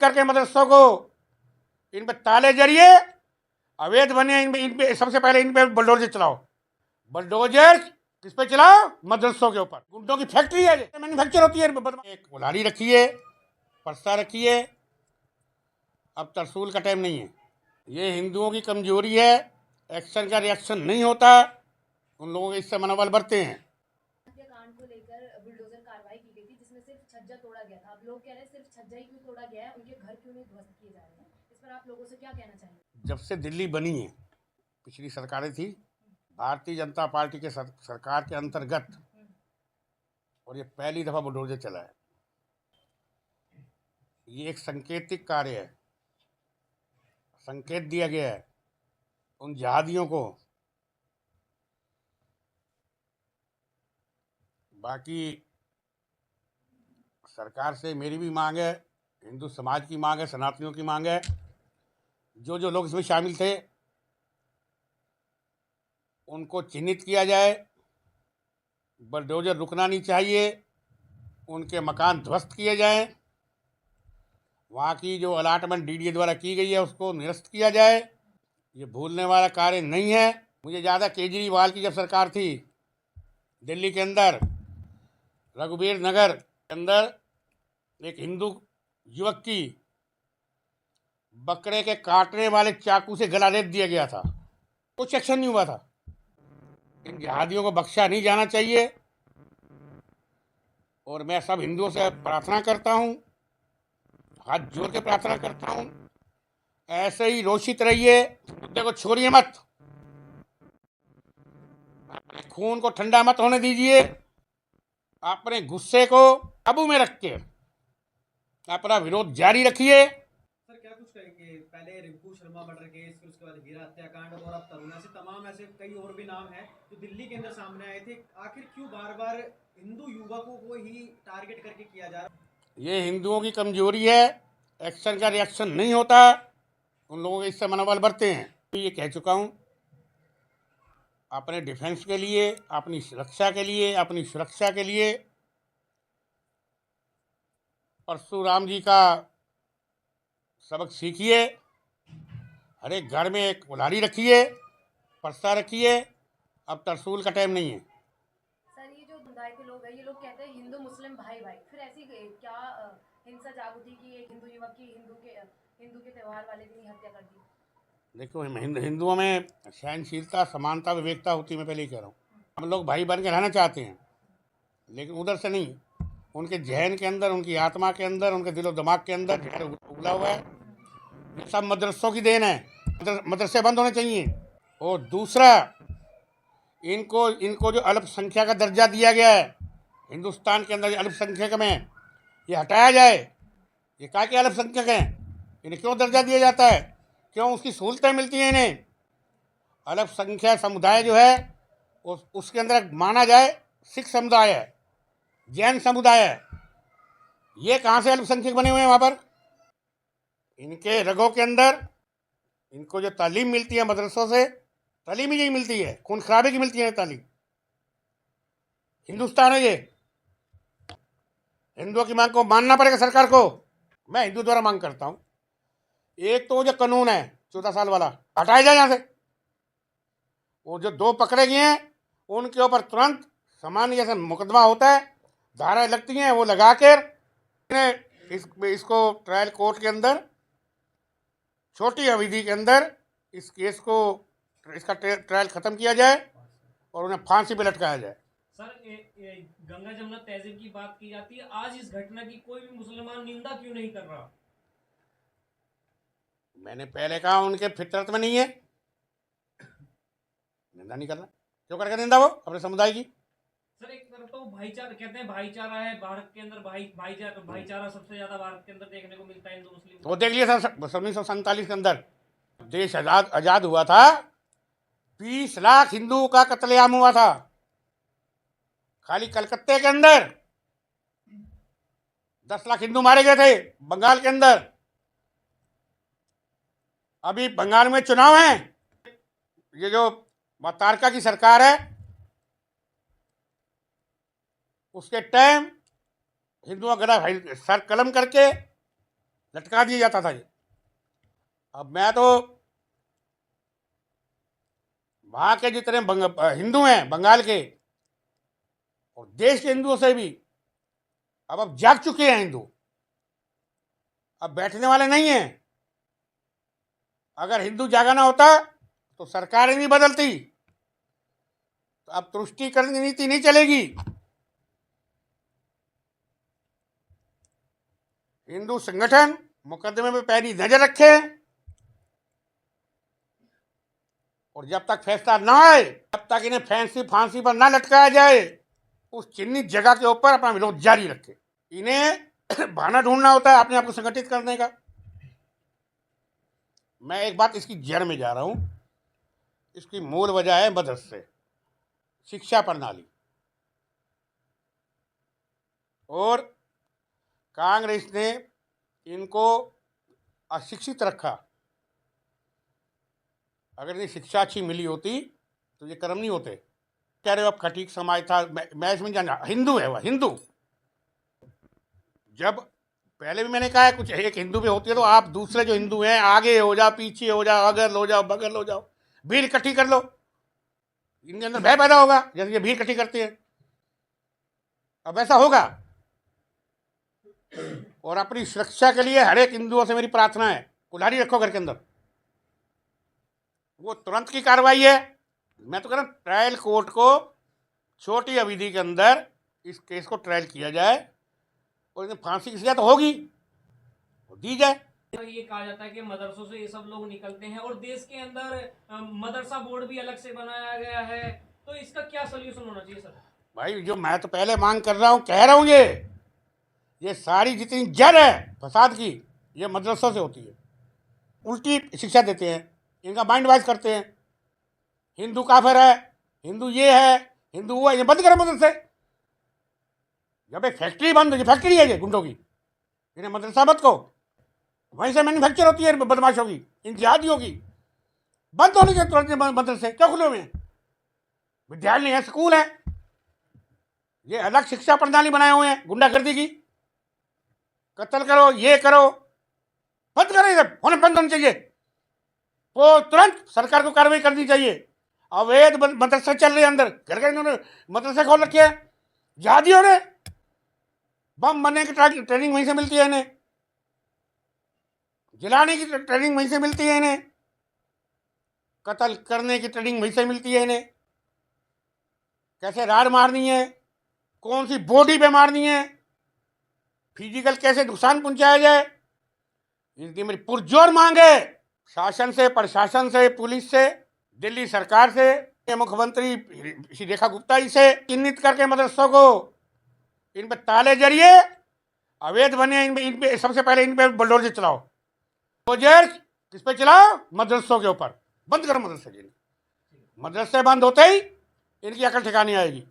करके मदरसों को इन पे ताले जरिए अवैध बने, इन पे सबसे पहले इन पे बुलडोजर चलाओ। बुलडोजर किस पे चलाओ? मदरसों के ऊपर। गुंडों की फैक्ट्री है, मैन्युफैक्चर होती है। एक कुल्हाड़ी रखिए, परसा रखिए। अब तरसूल का टाइम नहीं है। ये हिंदुओं की कमजोरी है, एक्शन का रिएक्शन नहीं होता, उन लोगों के इससे मनोबल बढ़ते हैं। हत्याकांड को लेकर बुलडोजर कार्रवाई की गई थी जिसमें सिर्फ छज्जा तोड़ा गया था। अब लोग कह रहे हैं सिर्फ छज्जा ही क्यों तोड़ा गया है, उनके घर क्यों नहीं ध्वस्त किए जा रहे हैं? इस पर आप लोगों से क्या कहना चाहेंगे? जब से दिल्ली बनी है, पिछली सरकारें थी भारतीय जनता पार्टी के सरकार के अंतर्गत, और ये पहली दफा बुलडोजर चला है। ये एक संकेतिक कार्य है, संकेत दिया गया है उन जिहादियों को। बाकी सरकार से मेरी भी मांग है, हिंदू समाज की मांग है, सनातनियों की मांग है, जो जो लोग इसमें शामिल थे उनको चिन्हित किया जाए। बुलडोजर रुकना नहीं चाहिए, उनके मकान ध्वस्त किए जाएं, वहाँ की जो अलाटमेंट डीडीए द्वारा की गई है उसको निरस्त किया जाए। ये भूलने वाला कार्य नहीं है। मुझे ज़्यादा केजरीवाल की जब सरकार थी दिल्ली के अंदर, रघुवीर नगर के अंदर एक हिंदू युवक की बकरे के काटने वाले चाकू से गला रेत दिया गया था, कुछ एक्शन नहीं हुआ था। इन जिहादियों को बख्शा नहीं जाना चाहिए, और मैं सब हिंदुओं से प्रार्थना करता हूँ, हाथ जोड़ के प्रार्थना करता हूँ, ऐसे ही रोषित रहिए, मुद्दे को छोड़िए मत, अपने खून को ठंडा मत होने दीजिए, अपने गुस्से को काबू में रख के अपना विरोध जारी रखिए। सर क्या कुछ कहेंगे? पहले रिंकू शर्मा मर्डर केस, फिर उसके बाद हीरा हत्याकांड और अब तरुण, ऐसे तमाम ऐसे कई और भी नाम हैं जो दिल्ली के अंदर सामने आए थे। आखिर क्यों बार बार हिंदू युवकों को ही टारगेट करके किया जा रहा है? ये हिंदुओं की कमजोरी है, एक्शन का रिएक्शन नहीं होता, उन लोगों के इससे मनोबल बढ़ते हैं। ये कह चुका हूँ, अपने डिफेंस के लिए, अपनी सुरक्षा के लिए, अपनी सुरक्षा के लिए परशुराम जी का सबक सीखिए। हर एक घर में एक कुल्हाड़ी रखिए, परसा रखिए। अब तरसूल का टाइम नहीं है। सर ये जो समुदाय के लोग हैं, ये लोग कहते हैं हिंदू मुस्लिम भाई भाई, फिर ऐसी क्या हिंसा जाग उठी कि एक हिंदू युवक की हिंदू के त्यौहार वाले दिन ही हत्या कर दी? देखो, हिंदुओं में सहनशीलता, समानता, विवेकता होती है, मैं पहले ही कह रहा हूँ। हम लोग भाई बन के रहना चाहते हैं, लेकिन उधर से नहीं, उनके जहन के अंदर, उनकी आत्मा के अंदर, उनके दिलो दिमाग के अंदर जहर उगला हुआ है। ये सब मदरसों की देन है, मदरसे बंद होने चाहिए। और दूसरा, इनको इनको जो अल्पसंख्यक का दर्जा दिया गया है हिंदुस्तान के अंदर, अल्पसंख्यक में, ये हटाया जाए। ये क्या के अल्पसंख्यक हैं, इन्हें क्यों दर्जा दिया जाता है, क्यों उसकी सहूलतें मिलती हैं इन्हें? अल्पसंख्यक समुदाय जो है उसके अंदर माना जाए सिख समुदाय है, जैन समुदाय है। ये कहाँ से अल्पसंख्यक बने हुए हैं वहाँ पर? इनके रगों के अंदर इनको जो तालीम मिलती है मदरसों से, तालीम ही यही मिलती है, खून खराबे की मिलती है तालीम। हिंदुस्तान है ये, हिंदुओं की मांग को मानना पड़ेगा सरकार को। मैं हिंदू द्वारा मांग करता हूँ, एक तो जो कानून है 14 साल वाला हटाया जाए यहाँ से। वो जो दो पकड़े गए हैं उनके ऊपर तुरंत सामान्य जैसा मुकदमा होता है, धाराएं लगती हैं, वो लगा कर इसको ट्रायल कोर्ट के अंदर छोटी अवधि के अंदर इस केस को, इसका ट्रायल खत्म किया जाए और उन्हें फांसी पे लटकाया जाए। सर गंगा जमुना तहजीब की बात की जाती है, आज इस घटना की कोई भी मुसलमान निंदा क्यों नहीं कर रहा? मैंने पहले कहा उनके फितरत में नहीं है निंदा नहीं करना। क्यों करेगा निंदा वो अपने समुदाय की? सर एक तरफ तो भाईचारा कहते हैं, भाईचारा है भारत के अंदर, भाईचारा सबसे ज्यादा भारत के अंदर देखने को मिलता है हिंदू मुस्लिम। तो देख लिया सर, 1947 के अंदर देश आजाद हुआ था, 20 लाख हिंदुओं का कत्लेआम हुआ था खाली कलकत्ते के अंदर। 10 लाख हिंदू मारे गए थे बंगाल के अंदर। अभी बंगाल में चुनाव है, ये जो तारका की सरकार है उसके टाइम हिंदुओं का गला सर कलम करके लटका दिया जाता था ये। अब मैं तो वहाँ के जितने हिंदू हैं बंगाल के और देश के हिंदुओं से भी अब जाग चुके हैं हिंदू, अब बैठने वाले नहीं हैं। अगर हिंदू जागाना होता तो सरकार ही नहीं बदलती, तो अब तुष्टीकरण की नीति नहीं चलेगी। हिंदू संगठन मुकदमे में पैनी नजर रखे और जब तक फैसला ना आए तब तक इन्हें फांसी पर ना लटकाया जाए, उस चिन्हित जगह के ऊपर अपना विरोध जारी रखे। इन्हें बहाना ढूंढना होता है अपने आप को संगठित करने का। मैं एक बात इसकी जड़ में जा रहा हूं, इसकी मूल वजह है मदरसे, शिक्षा प्रणाली। और कांग्रेस ने इनको अशिक्षित रखा। अगर इन्हें शिक्षा अच्छी मिली होती तो ये कर्म नहीं होते। कह रहे हो अब खटीक समाज था, मैं इसमें जाना, हिंदू है वह हिंदू। जब पहले भी मैंने कहा है कुछ एक हिंदू भी होती है तो आप दूसरे जो हिंदू हैं आगे हो जाओ, पीछे हो जाओ, अगर हो जाओ, बगल हो जाओ, भीड़ इकट्ठी कर लो, इनके अंदर भय पैदा होगा जैसे ये भीड़ इकट्ठी करती है। अब ऐसा होगा। और अपनी सुरक्षा के लिए हर एक हिंदुओं से मेरी प्रार्थना है, कुल्हाड़ी रखो घर के अंदर। वो तुरंत की कार्रवाई है। मैं तो कह रहा हूँ ट्रायल कोर्ट को छोटी अवधि के अंदर इस केस को ट्रायल किया जाए और इन्हें फांसी की सजा तो होगी दी जाए। ये कहा जाता है कि मदरसों से ये सब लोग निकलते हैं और देश के अंदर मदरसा बोर्ड भी अलग से बनाया गया है, तो इसका क्या सोल्यूशन होना चाहिए सर? भाई जो मैं तो पहले मांग कर रहा हूँ, कह रहा हूँ, ये सारी जितनी जड़ है फसाद की ये मदरसों से होती है। उल्टी शिक्षा देते हैं, इनका माइंड वाइज करते हैं, हिंदू काफिर है, हिंदू ये है, हिंदू वो है, ये बंद करो मदरसे। जब एक फैक्ट्री बंद, ये फैक्ट्री है ये गुंडों की, इन्हें मदरसा मत को, वहीं से मैन्युफैक्चर होती है बदमाशों की, इन जिहादियों की। बंद होने के तुरंत मदरसे क्या खुले हुए हैं? विद्यालय है, स्कूल है, ये अलग शिक्षा प्रणाली बनाए हुए हैं गुंडागर्दी की। कत्ल करो, ये करो, बंद करो, ये होने बंद होने चाहिए। वो तुरंत सरकार को कार्रवाई करनी चाहिए। अवैध मदरसे चल रहे हैं अंदर, घर घर इन्होंने मदरसे खोल रखे हैं जिहादियों ने। बम बनने की ट्रेनिंग वहीं से मिलती है इन्हें, जलाने की ट्रेनिंग वहीं से मिलती है इन्हें, कत्ल करने की ट्रेनिंग वहीं से मिलती है इन्हें। कैसे रार मारनी है, कौन सी बॉडी पे मारनी है, फिजिकल कैसे नुकसान पहुंचाया जाए, इनकी मेरी पुरजोर मांग है शासन से, प्रशासन से, पुलिस से, दिल्ली सरकार से, मुख्यमंत्री श्री रेखा गुप्ता जी से चिन्हित करके मदरसों को इन पे ताले जरिए अवैध बने, इन पे सबसे पहले इन पे बुलडोजर चलाओ। बुलडोजर किस पे चलाओ? मदरसों के ऊपर। बंद करो मदरसे। मदरसे बंद होते ही इनकी अकल ठिकाने आएगी।